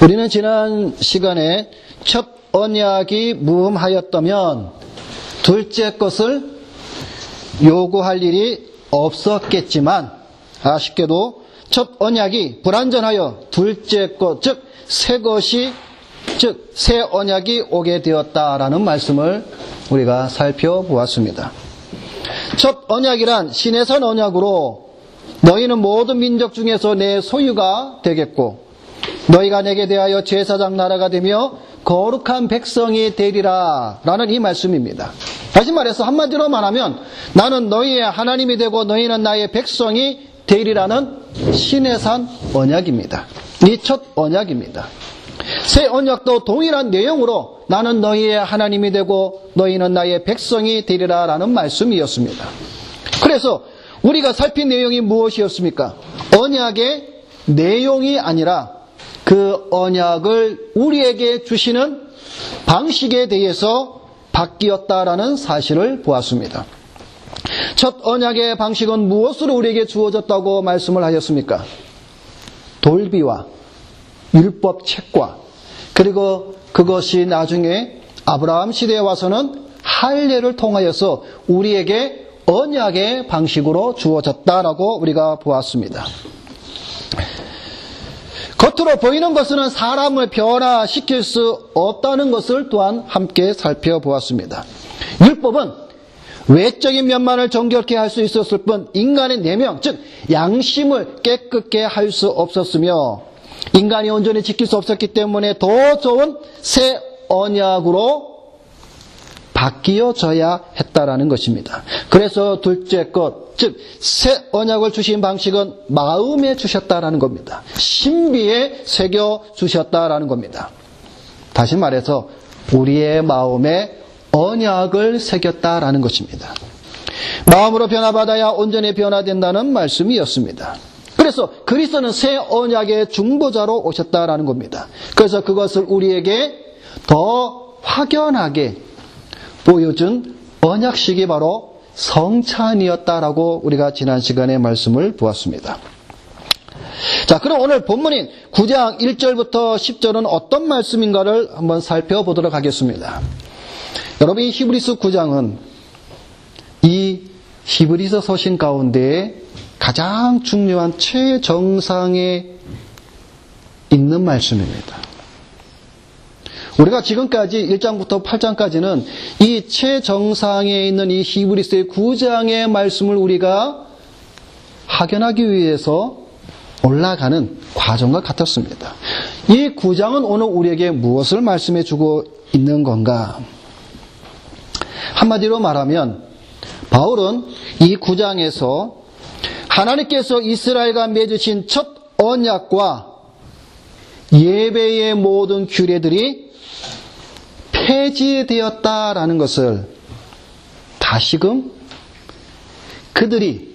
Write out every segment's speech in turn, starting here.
우리는 지난 시간에 첫 언약이 무흠하였다면 둘째 것을 요구할 일이 없었겠지만 아쉽게도 첫 언약이 불완전하여 둘째 것, 즉 새 언약이 오게 되었다라는 말씀을 우리가 살펴보았습니다. 첫 언약이란 신의 언약으로 너희는 모든 민족 중에서 내 소유가 되겠고 너희가 내게 대하여 제사장 나라가 되며 거룩한 백성이 되리라 라는 이 말씀입니다. 다시 말해서 한마디로 말하면 나는 너희의 하나님이 되고 너희는 나의 백성이 되리라는 신의 산 언약입니다. 이 첫 언약입니다. 새 언약도 동일한 내용으로 나는 너희의 하나님이 되고 너희는 나의 백성이 되리라 라는 말씀이었습니다. 그래서 우리가 살핀 내용이 무엇이었습니까? 언약의 내용이 아니라 그 언약을 우리에게 주시는 방식에 대해서 바뀌었다라는 사실을 보았습니다. 첫 언약의 방식은 무엇으로 우리에게 주어졌다고 말씀을 하셨습니까? 돌비와 율법책과 그리고 그것이 나중에 아브라함 시대에 와서는 할례를 통하여서 우리에게 언약의 방식으로 주어졌다라고 우리가 보았습니다. 겉으로 보이는 것은 사람을 변화시킬 수 없다는 것을 또한 함께 살펴보았습니다. 율법은 외적인 면만을 정결케 할 수 있었을 뿐 인간의 내면, 즉 양심을 깨끗게 할 수 없었으며 인간이 온전히 지킬 수 없었기 때문에 더 좋은 새 언약으로 바뀌어져야 했다라는 것입니다. 그래서 둘째 것, 즉 새 언약을 주신 방식은 마음에 주셨다라는 겁니다. 신비에 새겨 주셨다라는 겁니다. 다시 말해서 우리의 마음에 언약을 새겼다라는 것입니다. 마음으로 변화받아야 온전히 변화된다는 말씀이었습니다. 그래서 그리스도는 새 언약의 중보자로 오셨다라는 겁니다. 그래서 그것을 우리에게 더 확연하게 보여준 언약식이 바로 성찬이었다라고 우리가 지난 시간에 말씀을 보았습니다. 자, 그럼 오늘 본문인 9장 1절부터 10절은 어떤 말씀인가를 한번 살펴보도록 하겠습니다. 여러분, 이 히브리서 9장은 이 히브리서 서신 가운데 가장 중요한 최정상에 있는 말씀입니다. 우리가 지금까지 1장부터 8장까지는 이 최정상에 있는 이 히브리서의 9장의 말씀을 우리가 확연하기 위해서 올라가는 과정과 같았습니다. 이 9장은 오늘 우리에게 무엇을 말씀해 주고 있는 건가? 한마디로 말하면 바울은 이 9장에서 하나님께서 이스라엘과 맺으신 첫 언약과 예배의 모든 규례들이 폐지되었다라는 것을 다시금 그들이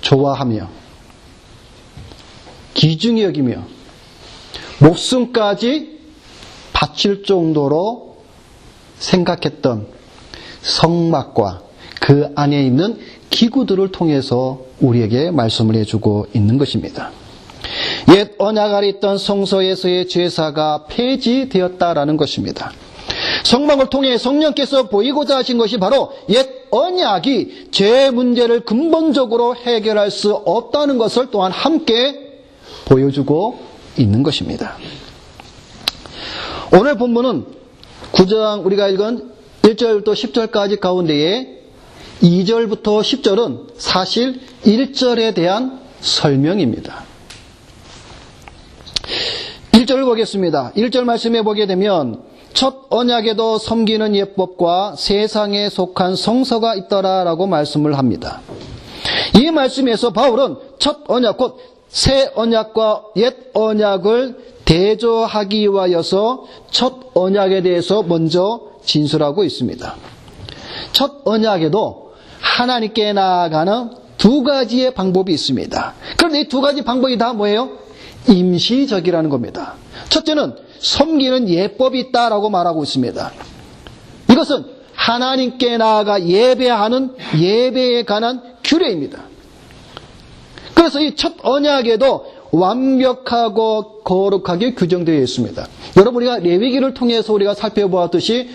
좋아하며 귀중히 여기며 목숨까지 바칠 정도로 생각했던 성막과 그 안에 있는 기구들을 통해서 우리에게 말씀을 해주고 있는 것입니다. 옛 언약 아래 있던 성소에서의 제사가 폐지되었다라는 것입니다. 성막을 통해 성령께서 보이고자 하신 것이 바로 옛 언약이 죄 문제를 근본적으로 해결할 수 없다는 것을 또한 함께 보여주고 있는 것입니다. 오늘 본문은 9장 우리가 읽은 1절부터 10절까지 가운데에 2절부터 10절은 사실 1절에 대한 설명입니다. 1절을 보겠습니다. 1절 말씀에 보게 되면 첫 언약에도 섬기는 예법과 세상에 속한 성서가 있더라라고 말씀을 합니다. 이 말씀에서 바울은 첫 언약 곧 새 언약과 옛 언약을 대조하기 위하여서 첫 언약에 대해서 먼저 진술하고 있습니다. 첫 언약에도 하나님께 나아가는 두 가지의 방법이 있습니다. 그런데 이 두 가지 방법이 다 뭐예요? 임시적이라는 겁니다. 첫째는 섬기는 예법이 있다라고 말하고 있습니다. 이것은 하나님께 나아가 예배하는 예배에 관한 규례입니다. 그래서 이 첫 언약에도 완벽하고 거룩하게 규정되어 있습니다. 여러분, 우리가 레위기를 통해서 우리가 살펴보았듯이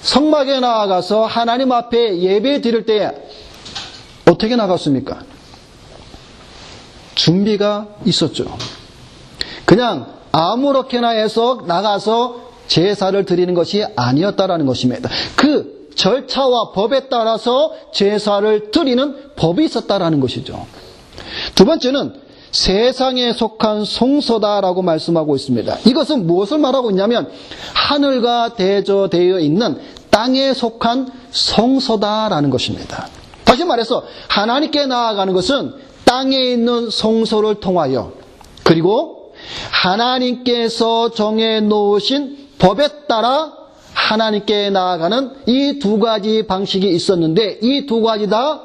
성막에 나아가서 하나님 앞에 예배 드릴 때 어떻게 나갔습니까? 준비가 있었죠. 그냥 아무렇게나 해서 나가서 제사를 드리는 것이 아니었다라는 것입니다. 그 절차와 법에 따라서 제사를 드리는 법이 있었다라는 것이죠. 두 번째는 세상에 속한 성소다라고 말씀하고 있습니다. 이것은 무엇을 말하고 있냐면 하늘과 대조되어 있는 땅에 속한 성소다라는 것입니다. 다시 말해서 하나님께 나아가는 것은 땅에 있는 성소를 통하여, 그리고 하나님께서 정해놓으신 법에 따라 하나님께 나아가는 이 두 가지 방식이 있었는데, 이 두 가지 다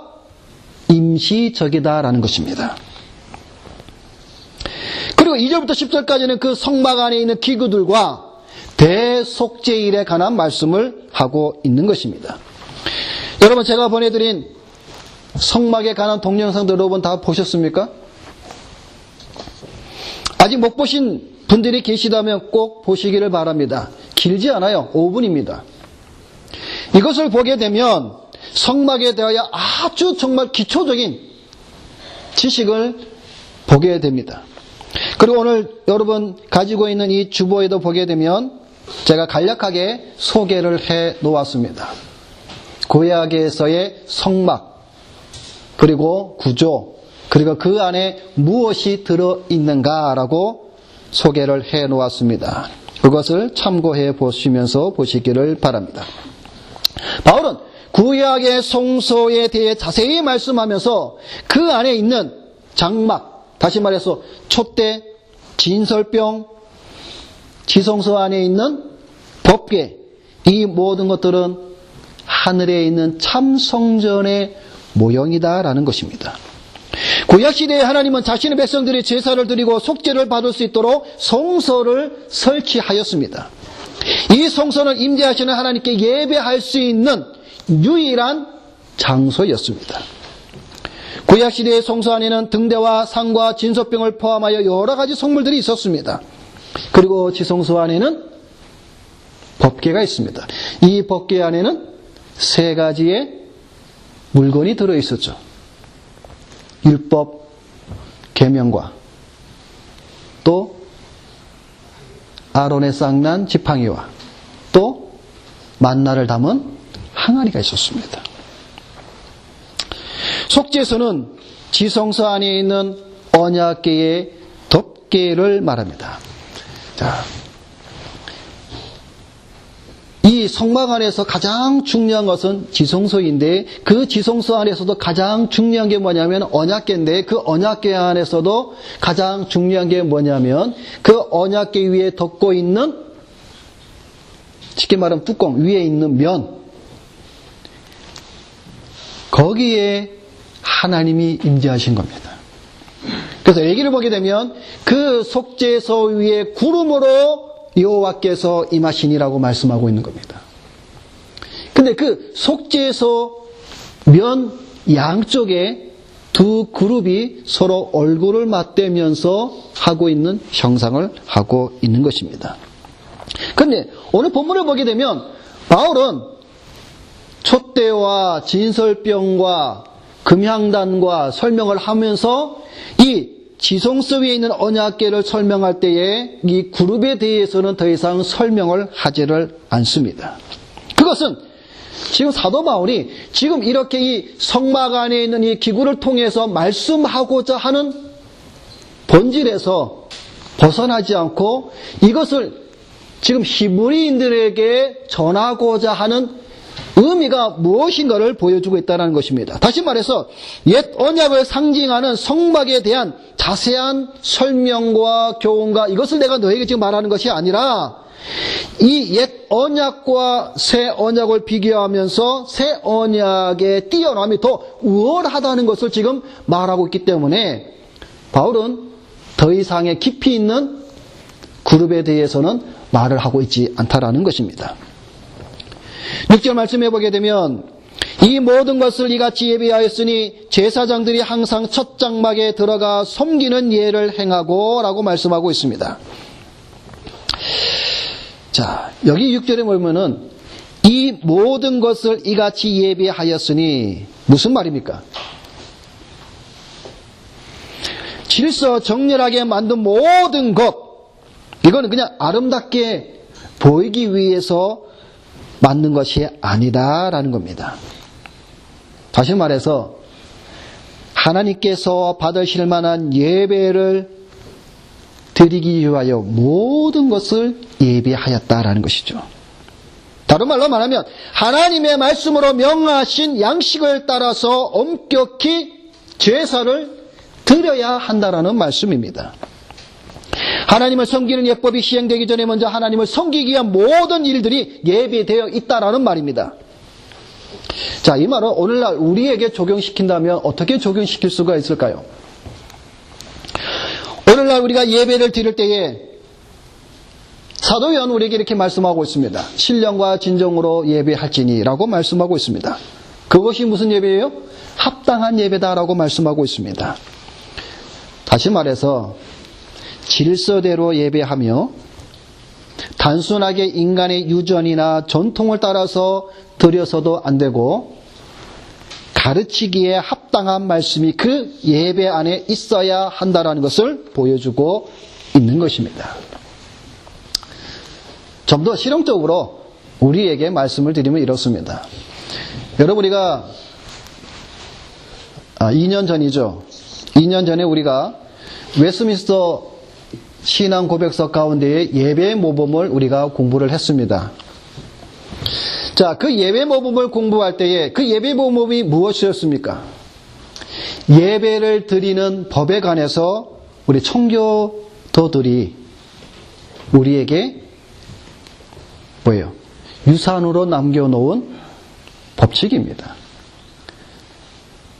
임시적이다라는 것입니다. 그리고 2절부터 10절까지는 그 성막 안에 있는 기구들과 대속죄일에 관한 말씀을 하고 있는 것입니다. 여러분, 제가 보내드린 성막에 관한 동영상들 여러분 다 보셨습니까? 아직 못 보신 분들이 계시다면 꼭 보시기를 바랍니다. 길지 않아요. 5분입니다. 이것을 보게 되면 성막에 대하여 아주 정말 기초적인 지식을 보게 됩니다. 그리고 오늘 여러분 가지고 있는 이 주보에도 보게 되면 제가 간략하게 소개를 해 놓았습니다. 구약에서의 성막, 그리고 구조, 그리고 그 안에 무엇이 들어있는가라고 소개를 해 놓았습니다. 그것을 참고해 보시면서 보시기를 바랍니다. 바울은 구약의 성소에 대해 자세히 말씀하면서 그 안에 있는 장막, 다시 말해서 촛대, 진설병, 지성소 안에 있는 법궤, 이 모든 것들은 하늘에 있는 참 성전의 모형이다라는 것입니다. 구약시대에 하나님은 자신의 백성들이 제사를 드리고 속죄를 받을 수 있도록 성소를 설치하였습니다. 이 성소는 임재하시는 하나님께 예배할 수 있는 유일한 장소였습니다. 구약시대의 성소 안에는 등대와 상과 진설병을 포함하여 여러 가지 성물들이 있었습니다. 그리고 지성소 안에는 법궤가 있습니다. 이 법궤 안에는 세 가지의 물건이 들어있었죠. 율법, 계명과 또 아론의 쌍난 지팡이와 또 만나를 담은 항아리가 있었습니다. 속죄소는 지성소 안에 있는 언약궤의 덮개를 말합니다. 자, 이 성막 안에서 가장 중요한 것은 지성소인데, 그 지성소 안에서도 가장 중요한 게 뭐냐면 언약궤인데, 그 언약궤 안에서도 가장 중요한 게 뭐냐면 그 언약궤 위에 덮고 있는, 쉽게 말하면 뚜껑 위에 있는 면, 거기에 하나님이 임재하신 겁니다. 그래서 얘기를 보게 되면 그 속죄소 위에 구름으로 여호와께서 임하시니라고 말씀하고 있는 겁니다. 근데 그 속죄소 면 양쪽에 두 그룹이 서로 얼굴을 맞대면서 하고 있는 형상을 하고 있는 것입니다. 근데 오늘 본문을 보게 되면 바울은 촛대와 진설병과 금향단과 설명을 하면서 이 지성소 위에 있는 언약궤를 설명할 때에 이 그룹에 대해서는 더 이상 설명을 하지를 않습니다. 그것은 지금 사도 바울이 지금 이렇게 이 성막 안에 있는 이 기구를 통해서 말씀하고자 하는 본질에서 벗어나지 않고 이것을 지금 히브리인들에게 전하고자 하는 의미가 무엇인가를 보여주고 있다는 것입니다. 다시 말해서 옛 언약을 상징하는 성막에 대한 자세한 설명과 교훈과 이것을 내가 너에게 지금 말하는 것이 아니라 이 옛 언약과 새 언약을 비교하면서 새 언약의 뛰어남이 더 우월하다는 것을 지금 말하고 있기 때문에 바울은 더 이상의 깊이 있는 그룹에 대해서는 말을 하고 있지 않다라는 것입니다. 6절 말씀해 보게 되면 이 모든 것을 이같이 예비하였으니 제사장들이 항상 첫 장막에 들어가 섬기는 예를 행하고 라고 말씀하고 있습니다. 자, 여기 6절에 보면은 이 모든 것을 이같이 예비하였으니 무슨 말입니까? 질서 정렬하게 만든 모든 것, 이거는 그냥 아름답게 보이기 위해서 만든 것이 아니다라는 겁니다. 다시 말해서 하나님께서 받으실 만한 예배를 드리기 위하여 모든 것을 예비하였다라는 것이죠. 다른 말로 말하면 하나님의 말씀으로 명하신 양식을 따라서 엄격히 제사를 드려야 한다라는 말씀입니다. 하나님을 섬기는 예법이 시행되기 전에 먼저 하나님을 섬기기 위한 모든 일들이 예비되어 있다라는 말입니다. 자, 이 말은 오늘날 우리에게 적용시킨다면 어떻게 적용시킬 수가 있을까요? 오늘날 우리가 예배를 드릴 때에 사도 요한은 우리에게 이렇게 말씀하고 있습니다. 신령과 진정으로 예배할지니 라고 말씀하고 있습니다. 그것이 무슨 예배예요? 합당한 예배다라고 말씀하고 있습니다. 다시 말해서 질서대로 예배하며 단순하게 인간의 유전이나 전통을 따라서 드려서도 안 되고 가르치기에 합당한 말씀이 그 예배 안에 있어야 한다는 것을 보여주고 있는 것입니다. 좀 더 실용적으로 우리에게 말씀을 드리면 이렇습니다. 여러분, 우리가 2년 전이죠. 2년 전에 우리가 웨스트민스터 신앙 고백서 가운데의 예배 모범을 우리가 공부를 했습니다. 자, 그 예배 모범을 공부할 때에 그 예배 모범이 무엇이었습니까? 예배를 드리는 법에 관해서 우리 청교도들이 우리에게 뭐예요? 유산으로 남겨놓은 법칙입니다.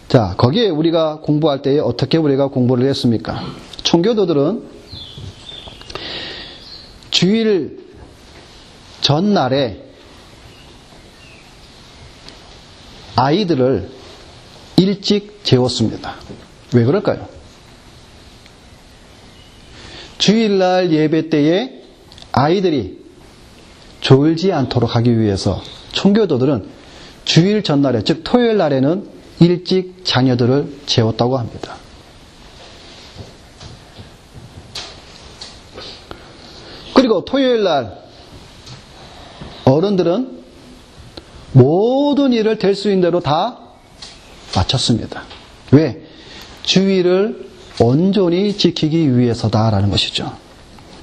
자, 거기에 우리가 공부할 때에 어떻게 우리가 공부를 했습니까? 청교도들은 주일 전날에 아이들을 일찍 재웠습니다. 왜 그럴까요? 주일날 예배 때에 아이들이 졸지 않도록 하기 위해서 청교도들은 주일 전날에, 즉 토요일 날에는 일찍 자녀들을 재웠다고 합니다. 그리고 토요일 날 어른들은 모든 일을 될 수 있는 대로 다 마쳤습니다. 왜? 주일을 온전히 지키기 위해서다라는 것이죠.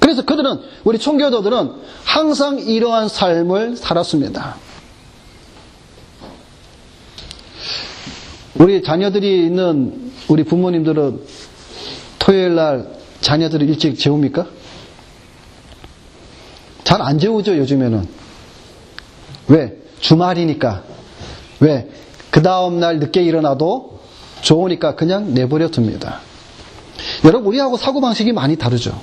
그래서 그들은, 우리 청교도들은 항상 이러한 삶을 살았습니다. 우리 자녀들이 있는 우리 부모님들은 토요일 날 자녀들을 일찍 재웁니까? 잘 안 재우죠, 요즘에는. 왜? 주말이니까. 왜? 그 다음날 늦게 일어나도 좋으니까 그냥 내버려 둡니다. 여러분, 우리하고 사고방식이 많이 다르죠.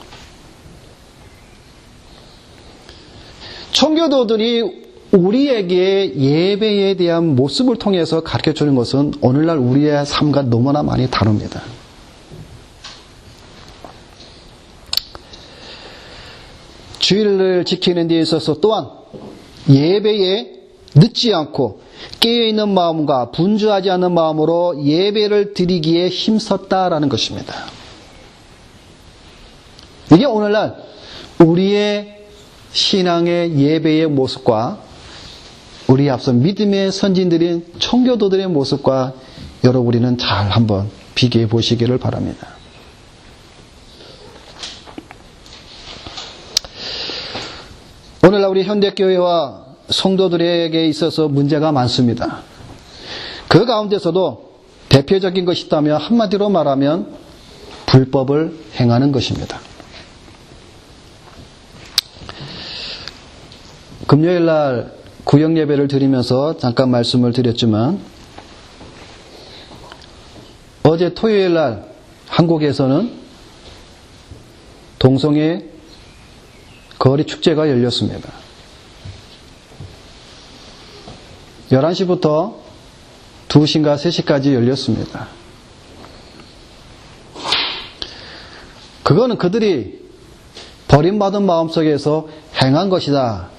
청교도들이 우리에게 예배에 대한 모습을 통해서 가르쳐주는 것은 오늘날 우리의 삶과 너무나 많이 다릅니다. 주일을 지키는 데 있어서 또한 예배에 늦지 않고 깨어있는 마음과 분주하지 않은 마음으로 예배를 드리기에 힘썼다라는 것입니다. 이게 오늘날 우리의 신앙의 예배의 모습과 우리 앞서 믿음의 선진들인 청교도들의 모습과 여러분 우리는 잘 한번 비교해 보시기를 바랍니다. 오늘날 우리 현대교회와 성도들에게 있어서 문제가 많습니다. 그 가운데서도 대표적인 것이 있다면 한마디로 말하면 불법을 행하는 것입니다. 금요일날 구역예배를 드리면서 잠깐 말씀을 드렸지만 어제 토요일날 한국에서는 동성애 거리 축제가 열렸습니다. 11시부터 2시인가 3시까지 열렸습니다. 그거는 그들이 버림받은 마음속에서 행한 것이다.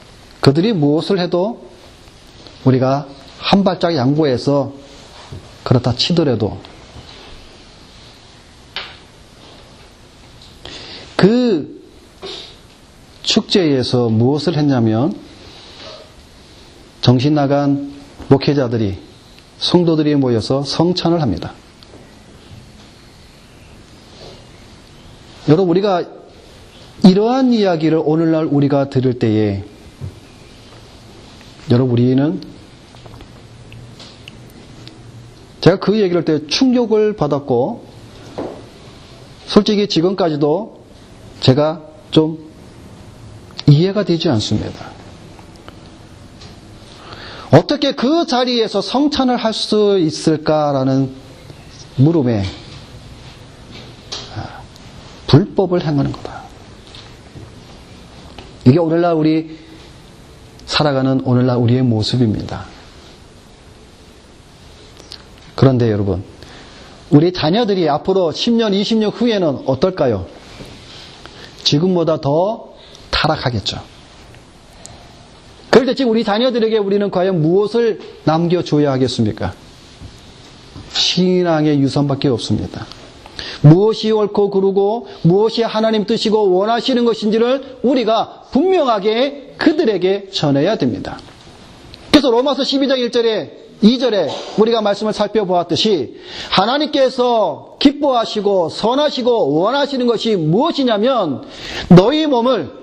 그들이 무엇을 해도 우리가 한 발짝 양보해서 그렇다 치더라도 그 축제에서 무엇을 했냐면 정신 나간 목회자들이 성도들이 모여서 성찬을 합니다. 여러분, 우리가 이러한 이야기를 오늘날 우리가 들을 때에 여러분, 우리는 제가 그 얘기를 할 때 충격을 받았고 솔직히 지금까지도 제가 좀 이해가 되지 않습니다. 어떻게 그 자리에서 성찬을 할 수 있을까라는 물음에 불법을 행하는 거다. 이게 오늘날 우리 살아가는 오늘날 우리의 모습입니다. 그런데 여러분, 우리 자녀들이 앞으로 10년, 20년 후에는 어떨까요? 지금보다 더 타락하겠죠. 그럴 때 지금 우리 자녀들에게 우리는 과연 무엇을 남겨줘야 하겠습니까? 신앙의 유산밖에 없습니다. 무엇이 옳고 그르고 무엇이 하나님 뜻이고 원하시는 것인지를 우리가 분명하게 그들에게 전해야 됩니다. 그래서 로마서 12장 1절에 2절에 우리가 말씀을 살펴보았듯이 하나님께서 기뻐하시고 선하시고 원하시는 것이 무엇이냐면 너희 몸을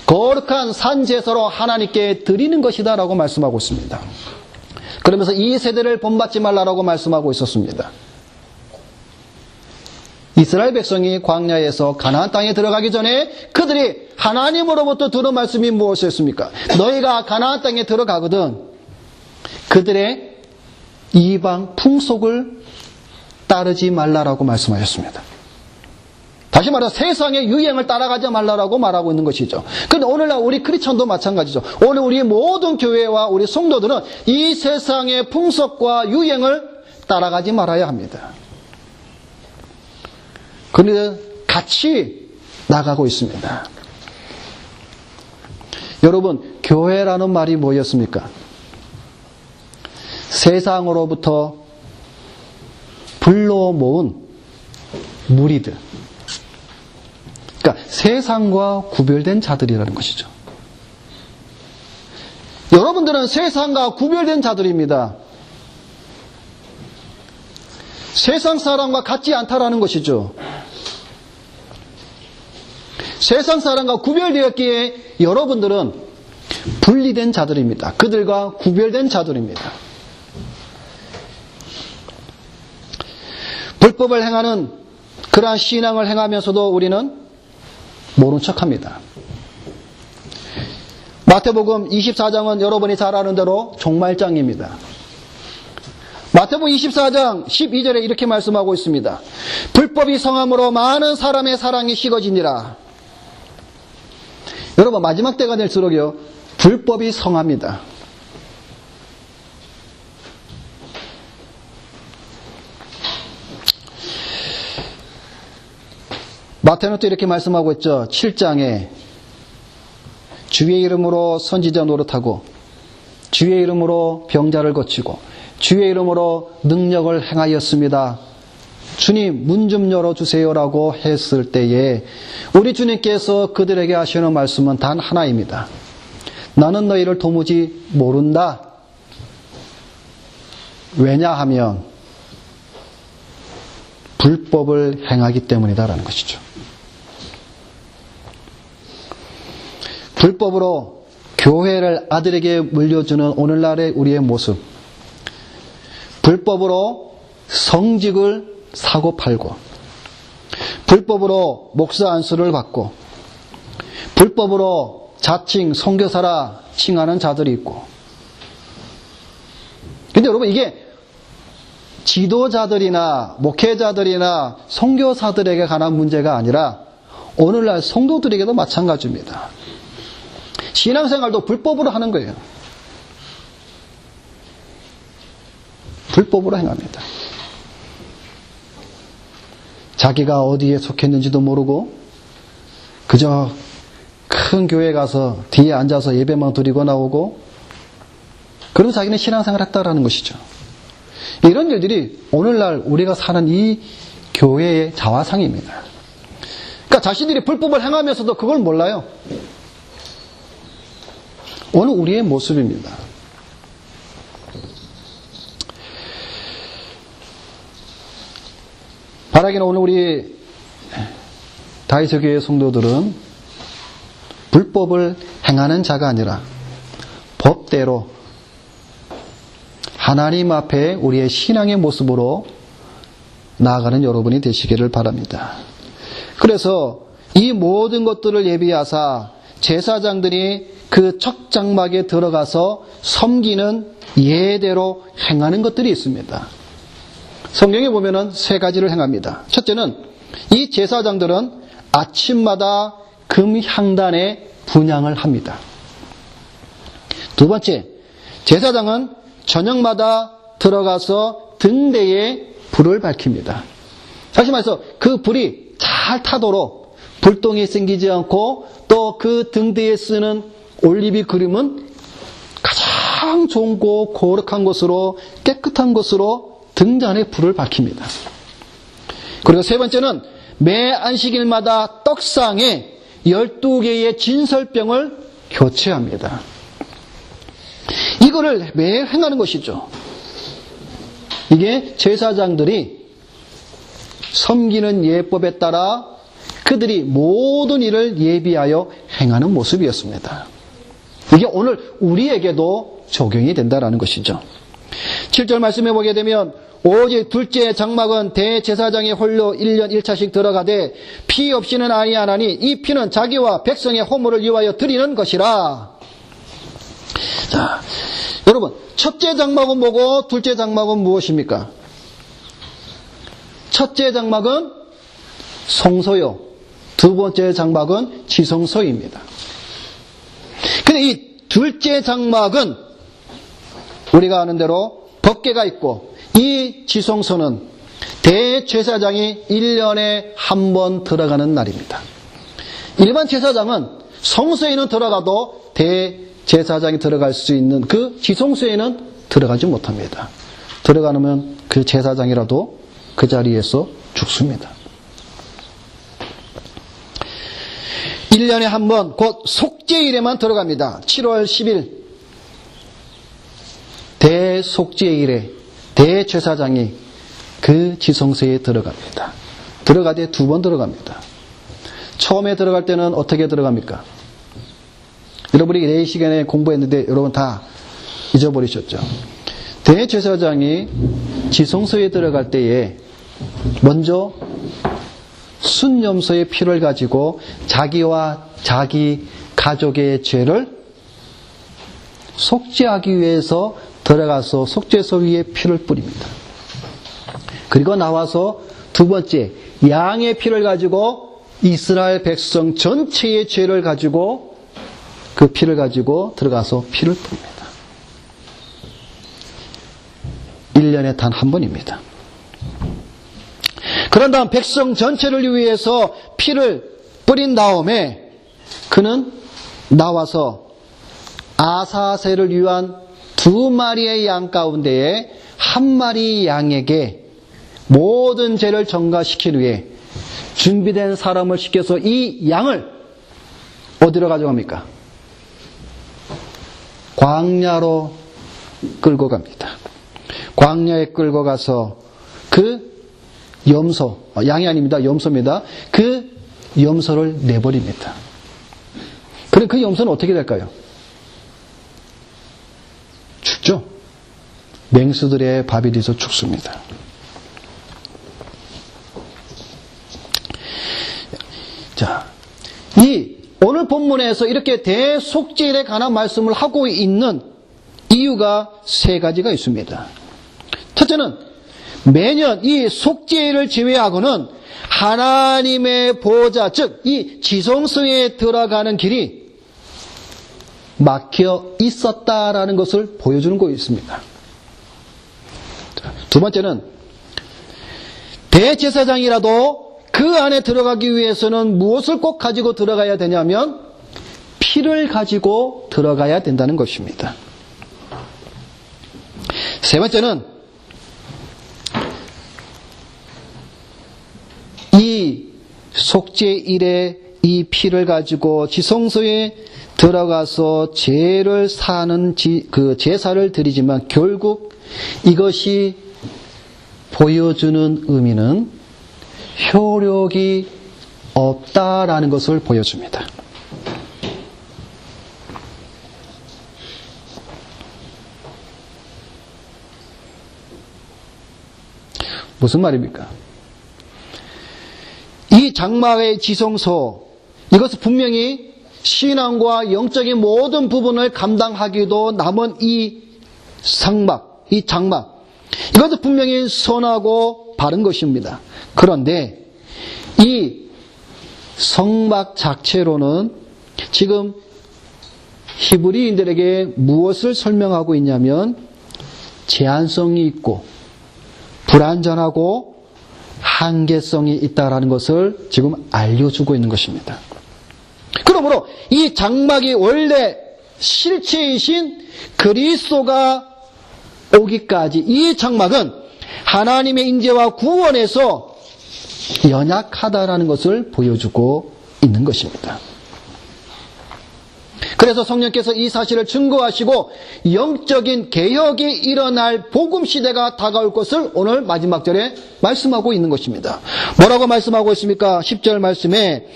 거룩한 산제사로 하나님께 드리는 것이다 라고 말씀하고 있습니다. 그러면서 이 세대를 본받지 말라라고 말씀하고 있었습니다. 이스라엘 백성이 광야에서 가나안 땅에 들어가기 전에 그들이 하나님으로부터 들은 말씀이 무엇이었습니까? 너희가 가나안 땅에 들어가거든 그들의 이방 풍속을 따르지 말라라고 말씀하셨습니다. 다시 말해서 세상의 유행을 따라가지 말라라고 말하고 있는 것이죠. 그런데 오늘날 우리 크리스천도 마찬가지죠. 오늘 우리 모든 교회와 우리 성도들은 이 세상의 풍속과 유행을 따라가지 말아야 합니다. 그런데 같이 나가고 있습니다. 여러분, 교회라는 말이 뭐였습니까? 세상으로부터 불러 모은 무리들. 그러니까 세상과 구별된 자들이라는 것이죠. 여러분들은 세상과 구별된 자들입니다. 세상 사람과 같지 않다라는 것이죠. 세상 사람과 구별되었기에 여러분들은 분리된 자들입니다. 그들과 구별된 자들입니다. 불법을 행하는 그러한 신앙을 행하면서도 우리는 모른 척합니다. 마태복음 24장은 여러분이 잘 아는 대로 종말장입니다. 마태복음 24장 12절에 이렇게 말씀하고 있습니다. 불법이 성함으로 많은 사람의 사랑이 식어지니라. 여러분, 마지막 때가 될수록요 불법이 성합니다. 마태는 또 이렇게 말씀하고 있죠. 7장에 주의 이름으로 선지자 노릇하고 주의 이름으로 병자를 고치고 주의 이름으로 능력을 행하였습니다. 주님 문 좀 열어주세요라고 했을 때에 우리 주님께서 그들에게 하시는 말씀은 단 하나입니다. 나는 너희를 도무지 모른다. 왜냐하면 불법을 행하기 때문이다라는 것이죠. 불법으로 교회를 아들에게 물려주는 오늘날의 우리의 모습. 불법으로 성직을 사고 팔고, 불법으로 목사 안수를 받고, 불법으로 자칭 선교사라 칭하는 자들이 있고. 근데 여러분, 이게 지도자들이나 목회자들이나 선교사들에게 관한 문제가 아니라 오늘날 성도들에게도 마찬가지입니다. 신앙생활도 불법으로 하는 거예요. 불법으로 행합니다. 자기가 어디에 속했는지도 모르고 그저 큰 교회 가서 뒤에 앉아서 예배만 드리고 나오고 그리고 자기는 신앙생활을 했다라는 것이죠. 이런 일들이 오늘날 우리가 사는 이 교회의 자화상입니다. 그러니까 자신들이 불법을 행하면서도 그걸 몰라요. 오늘 우리의 모습입니다. 바라기는 오늘 우리 다이소교회 성도들은 불법을 행하는 자가 아니라 법대로 하나님 앞에 우리의 신앙의 모습으로 나아가는 여러분이 되시기를 바랍니다. 그래서 이 모든 것들을 예비하사 제사장들이 그 척장막에 들어가서 섬기는 예대로 행하는 것들이 있습니다. 성경에 보면은 세 가지를 행합니다. 첫째는 이 제사장들은 아침마다 금향단에 분향을 합니다. 두 번째, 제사장은 저녁마다 들어가서 등대에 불을 밝힙니다. 다시 말해서 그 불이 잘 타도록 불똥이 생기지 않고 또 그 등대에 쓰는 올리브 그림은 가장 좋은 곳, 거룩한 곳으로 깨끗한 곳으로 등잔에 불을 밝힙니다. 그리고 세 번째는 매 안식일마다 떡상에 12개의 진설병을 교체합니다. 이거를 매일 행하는 것이죠. 이게 제사장들이 섬기는 예법에 따라 그들이 모든 일을 예비하여 행하는 모습이었습니다. 이게 오늘 우리에게도 적용이 된다는 것이죠. 7절 말씀해 보게 되면 오직 둘째 장막은 대제사장이 홀로 1년 1차씩 들어가되 피 없이는 아니하나니 이 피는 자기와 백성의 허물을 위하여 드리는 것이라. 자, 여러분, 첫째 장막은 뭐고 둘째 장막은 무엇입니까? 첫째 장막은 성소요, 두 번째 장막은 지성소입니다. 근데 이 둘째 장막은 우리가 아는 대로 법궤가 있고 이 지성소는 대제사장이 1년에 한 번 들어가는 날입니다. 일반 제사장은 성소에는 들어가도 대제사장이 들어갈 수 있는 그 지성소에는 들어가지 못합니다. 들어가면 그 제사장이라도 그 자리에서 죽습니다. 1년에 한 번 곧 속죄일에만 들어갑니다. 7월 10일 대속죄일에 대제사장이 그 지성소에 들어갑니다. 들어가되 두 번 들어갑니다. 처음에 들어갈 때는 어떻게 들어갑니까? 여러분이 내일 시간에 공부했는데 여러분 다 잊어버리셨죠? 대제사장이 지성소에 들어갈 때에 먼저 순염소의 피를 가지고 자기와 자기 가족의 죄를 속죄하기 위해서 들어가서 속죄소 위에 피를 뿌립니다. 그리고 나와서 두 번째 양의 피를 가지고 이스라엘 백성 전체의 죄를 가지고 그 피를 가지고 들어가서 피를 뿌립니다. 1년에 단 한 번입니다. 그런 다음 백성 전체를 위해서 피를 뿌린 다음에 그는 나와서 아사세를 위한 2마리의 양 가운데에 1마리 양에게 모든 죄를 전가시키기 위해 준비된 사람을 시켜서 이 양을 어디로 가져갑니까? 광야로 끌고 갑니다. 광야에 끌고 가서 그 염소, 양이 아닙니다. 염소입니다. 그 염소를 내버립니다. 그럼 그 염소는 어떻게 될까요? 죽죠. 맹수들의 밥이 돼서 죽습니다. 자, 이 오늘 본문에서 이렇게 대속죄일에 관한 말씀을 하고 있는 이유가 세 가지가 있습니다. 첫째는 매년 이 속죄일을 제외하고는 하나님의 보좌, 즉 이 지성소에 들어가는 길이 막혀 있었다라는 것을 보여주는 것이 있습니다. 자, 두 번째는 대제사장이라도 그 안에 들어가기 위해서는 무엇을 꼭 가지고 들어가야 되냐면 피를 가지고 들어가야 된다는 것입니다. 세 번째는 이 속죄일에 이 피를 가지고 지성소에 들어가서 죄를 사는 그 제사를 드리지만 결국 이것이 보여주는 의미는 효력이 없다라는 것을 보여줍니다. 무슨 말입니까? 이 장막의 지성소, 이것은 분명히 신앙과 영적인 모든 부분을 감당하기도 남은 이 장막, 이것은 분명히 선하고 바른 것입니다. 그런데 이 성막 자체로는 지금 히브리인들에게 무엇을 설명하고 있냐면 제한성이 있고 불완전하고 한계성이 있다라는 것을 지금 알려주고 있는 것입니다. 그러므로 이 장막이 원래 실체이신 그리스도가 오기까지 이 장막은 하나님의 인재와 구원에서 연약하다라는 것을 보여주고 있는 것입니다. 그래서 성령께서 이 사실을 증거하시고 영적인 개혁이 일어날 복음 시대가 다가올 것을 오늘 마지막 절에 말씀하고 있는 것입니다. 뭐라고 말씀하고 있습니까? 10절 말씀에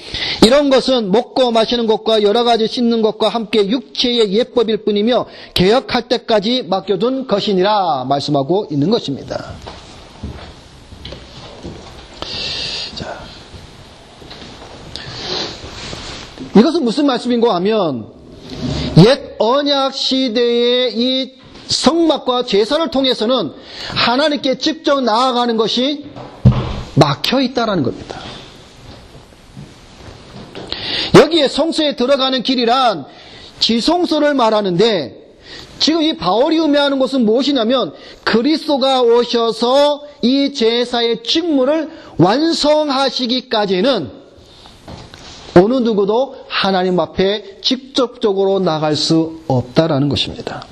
이런 것은 먹고 마시는 것과 여러 가지 씻는 것과 함께 육체의 예법일 뿐이며 개혁할 때까지 맡겨둔 것이니라 말씀하고 있는 것입니다. 자, 이것은 무슨 말씀인가 하면 옛 언약 시대의 이 성막과 제사를 통해서는 하나님께 직접 나아가는 것이 막혀 있다라는 겁니다. 여기에 성소에 들어가는 길이란 지성소를 말하는데 지금 이 바울이 의미하는 것은 무엇이냐면 그리스도가 오셔서 이 제사의 직무를 완성하시기까지는 어느 누구도 하나님 앞에 직접적으로 나갈 수 없다라는 것입니다.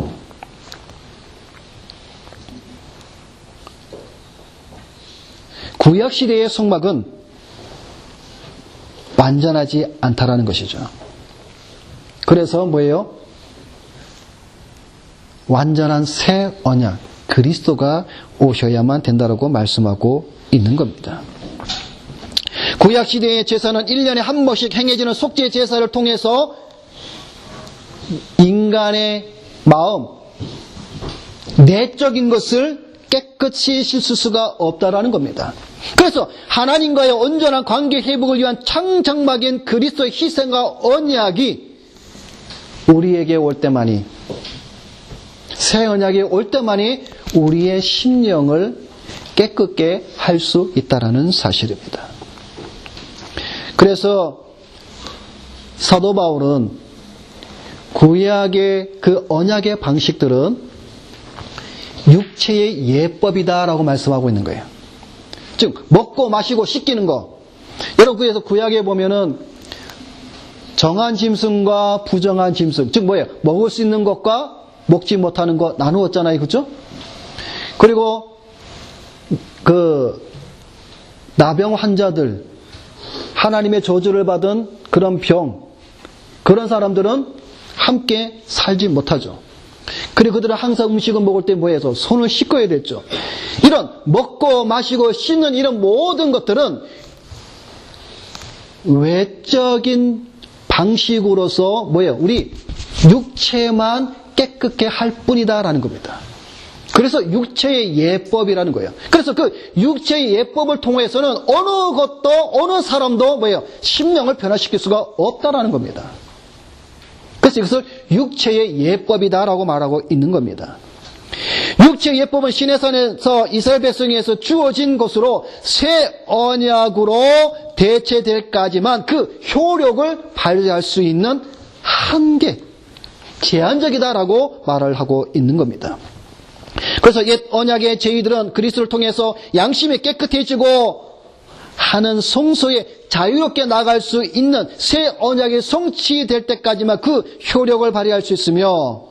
구약시대의 성막은 완전하지 않다라는 것이죠. 그래서 뭐예요? 완전한 새 언약, 그리스도가 오셔야만 된다라고 말씀하고 있는 겁니다. 구약시대의 제사는 1년에 한 번씩 행해지는 속죄 제사를 통해서 인간의 마음, 내적인 것을 깨끗이 씻을 수가 없다라는 겁니다. 그래서 하나님과의 온전한 관계 회복을 위한 창장막인 그리스도의 희생과 언약이 우리에게 올 때만이, 새 언약이 올 때만이 우리의 심령을 깨끗게 할 수 있다라는 사실입니다. 그래서 사도 바울은 구약의 그 언약의 방식들은 육체의 예법이다라고 말씀하고 있는 거예요. 즉 먹고 마시고 씻기는 거. 여러분 그래서 구약에 보면은 정한 짐승과 부정한 짐승, 즉 뭐예요? 먹을 수 있는 것과 먹지 못하는 것 나누었잖아요, 그렇죠? 그리고 그 나병 환자들, 하나님의 저주를 받은 그런 병, 그런 사람들은 함께 살지 못하죠. 그리고 그들은 항상 음식을 먹을 때 뭐해서 손을 씻어야 됐죠. 이런 먹고 마시고 씻는 이런 모든 것들은 외적인 방식으로서 뭐예요? 우리 육체만 깨끗게 할 뿐이다라는 겁니다. 그래서 육체의 예법이라는 거예요. 그래서 그 육체의 예법을 통해서는 어느 것도 어느 사람도 뭐예요? 심령을 변화시킬 수가 없다라는 겁니다. 그래서 이것을 육체의 예법이다라고 말하고 있는 겁니다. 육체의 예법은 시내산에서 이스라엘 백성에서 주어진 것으로 새 언약으로 대체될까지만 그 효력을 발휘할 수 있는 한계, 제한적이다라고 말을 하고 있는 겁니다. 그래서 옛 언약의 제의들은 그리스도를 통해서 양심이 깨끗해지고 하는 성소에 자유롭게 나갈 수 있는 새 언약이 성취될 때까지만 그 효력을 발휘할 수 있으며,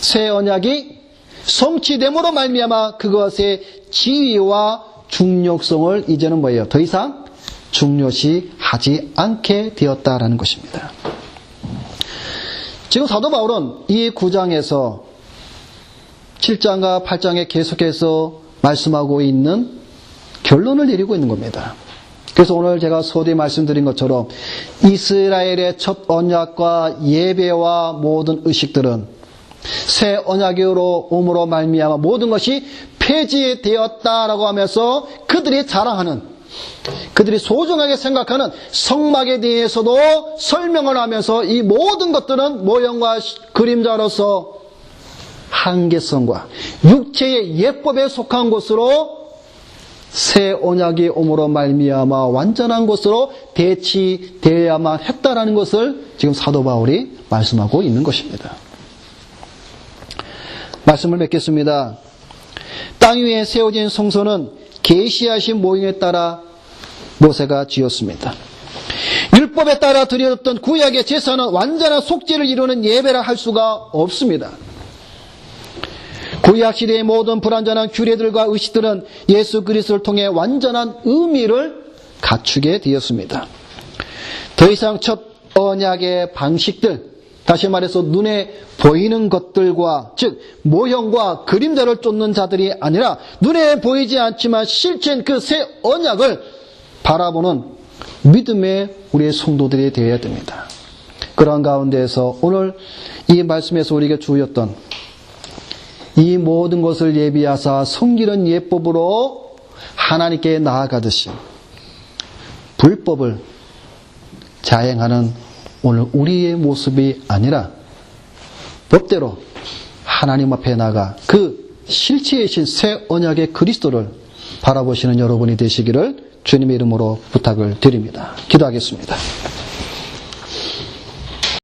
새 언약이 성취됨으로 말미암아 그것의 지위와 중요성을 이제는 뭐예요? 더 이상 중요시하지 않게 되었다라는 것입니다. 지금 사도 바울은 이 9장에서 7장과 8장에 계속해서 말씀하고 있는 결론을 내리고 있는 겁니다. 그래서 오늘 제가 서두에 말씀드린 것처럼 이스라엘의 첫 언약과 예배와 모든 의식들은 새 언약으로 오므로 말미암아 모든 것이 폐지되었다라고 하면서 그들이 자랑하는, 그들이 소중하게 생각하는 성막에 대해서도 설명을 하면서 이 모든 것들은 모형과 그림자로서 한계성과 육체의 예법에 속한 것으로 새 언약이 오므로 말미암아 완전한 것으로 대치되어야만 했다라는 것을 지금 사도 바울이 말씀하고 있는 것입니다. 말씀을 맺겠습니다. 땅 위에 세워진 성소는 계시하신 모형에 따라 모세가 지었습니다. 율법에 따라 드려졌던 구약의 제사는 완전한 속죄를 이루는 예배라 할 수가 없습니다. 구약 시대의 모든 불완전한 규례들과 의식들은 예수 그리스도를 통해 완전한 의미를 갖추게 되었습니다. 더 이상 첫 언약의 방식들, 다시 말해서 눈에 보이는 것들과, 즉 모형과 그림자를 쫓는 자들이 아니라 눈에 보이지 않지만 실체인 그 새 언약을 바라보는 믿음의 우리의 성도들이 되어야 됩니다. 그런 가운데에서 오늘 이 말씀에서 우리에게 주었던 이 모든 것을 예비하사 섬기는 예법으로 하나님께 나아가듯이 불법을 자행하는 오늘 우리의 모습이 아니라 법대로 하나님 앞에 나가 그 실체이신 새 언약의 그리스도를 바라보시는 여러분이 되시기를 주님의 이름으로 부탁을 드립니다. 기도하겠습니다.